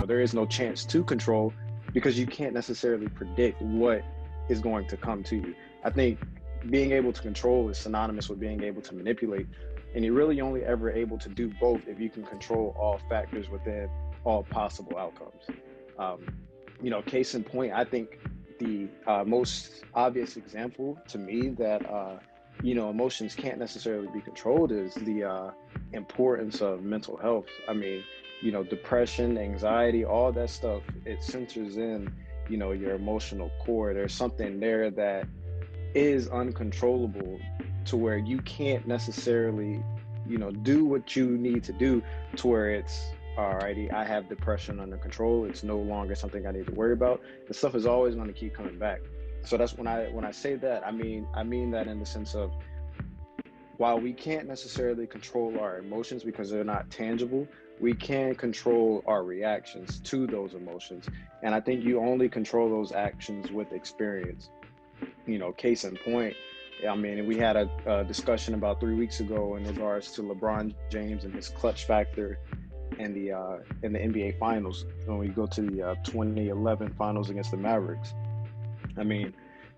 There is no chance to control because you can't necessarily predict what is going to come to you. I think being able to control is synonymous with being able to manipulate. And you're really only ever able to do both if you can control all factors within all possible outcomes. Case in point, I think the most obvious example to me that, emotions can't necessarily be controlled is the importance of mental health. I mean, depression, anxiety, all that stuff, it centers in, your emotional core. There's something there that is uncontrollable to where you can't necessarily, do what you need to do to where it's, alrighty, I have depression under control. It's no longer something I need to worry about. The stuff is always going to keep coming back. So that's when I say that, I mean that in the sense of, while we can't necessarily control our emotions because they're not tangible, we can control our reactions to those emotions. And I think you only control those actions with experience. Case in point, I mean, we had a discussion about 3 weeks ago in regards to LeBron James and his clutch factor in the NBA Finals when we go to the 2011 Finals against the Mavericks. I mean,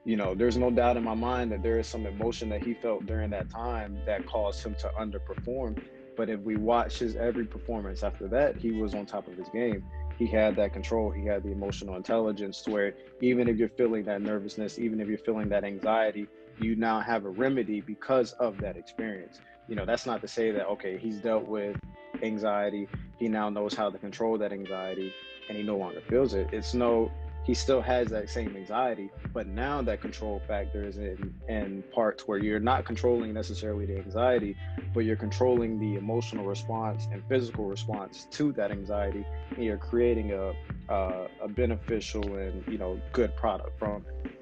there's no doubt in my mind that there is some emotion that he felt during that time that caused him to underperform. But if we watch his every performance after that, he was on top of his game. He had that control. He had the emotional intelligence to where even if you're feeling that nervousness, even if you're feeling that anxiety, you now have a remedy because of that experience. That's not to say that, okay, he's dealt with anxiety. He now knows how to control that anxiety and he no longer feels it. He still has that same anxiety, but now that control factor is in parts where you're not controlling necessarily the anxiety, but you're controlling the emotional response and physical response to that anxiety, and you're creating a beneficial and good product from it.